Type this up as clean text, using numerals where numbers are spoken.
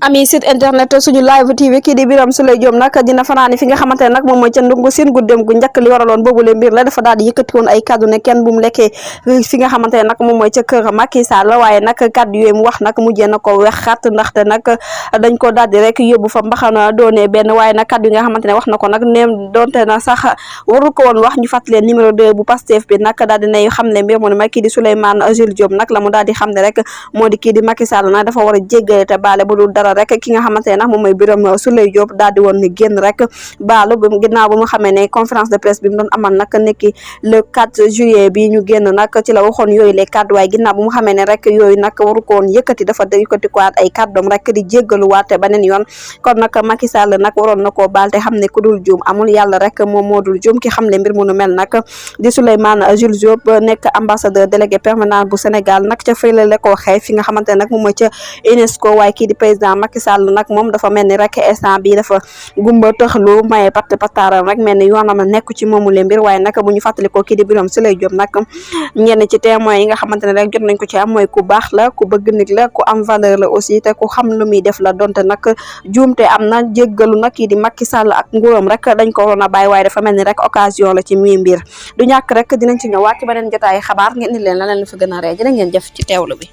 ami site internet suñu live tv kii di Birame Souleye Diop nag dina fanaani fi nga xamante ne nag moom mooy ca ndungu seen guddem gu njëkk li waraloon boobule mbir la dafa daal di yëkkati woon ay kaddu ne kenn bu mu lekkee fi nga xamante ne nag moom mooy ca kër Macky Sall waaye nag kaddu yooyu mu wax nag mujjee na ko wexxat ndaxte nag dañ ko daal di rek yóbbu fa mbaxana doonee benn waaye nag kaddu yi nga xamante ne wax na ko nag neem donte na sax waru ko woon wax ñu fàttali leen numéro 2 bu Pastef bi nag daal di nay xam ne mbir mu ne ma kii di Souleymane Jules Diop nag la mu daal di xam ne rek moo di kii di Macky Sall nag dafa war a jéggale te baale bu dul dara rek ki nga xamante ne nag moom mooy Birame Souleye Diop daal di woon ni génn rek baalu ginnaaw bu mu xamee ne conférence de presse bi mu doon amal nag nekki le 4 juillet bi ñu génn nag ci la waxoon yooyu les kàddu waaye ginnaaw bu mu xamee ne rek yooyu nag waru ko woon yëkkati dafa yëkkati ko waat ay kàddoom rek di jéggaluwaate beneen yoon kon nag Macky Sall nag waroon na koo baal te xam ne ku dul juum amul yàlla rek moom moo dul juum ki xam le mbir mu nu mel nag di Souleymane Jules Diop nekk ambassadeur délégué permanent bu Sénégal nag ca fële la ko waxee fi nga xamante ne nag moom mooy ca UNESCO waaye kii di président Macky Sall nag moom dafa mel ni rek instant bi dafa gumba tëxlu maye pataaram rek mel ni yoonam nekku ci moomu le mbir waaye nag bu ñu fàttalikoo kii di Birame Souleye Diop nag ñenn ci témoins yi nga xamante ne rek jot nañ ko ci am mooy ku baax la ku bëgg nit la ku am valeur la aussi te ku xam lu muy def la donte nag juumte am na jéggalu nag kii di Macky Sall ak nguuram rek dañ ko waroon a bàyyi waaye dafa mel ni rek occasion la ci muy mbir du ñàkk rek dinañ ci ñëwaat ci beneen jotaay xabaar ngeen ni leen la leen fa gën a ree jërë ngeen jëf ci teewlu bi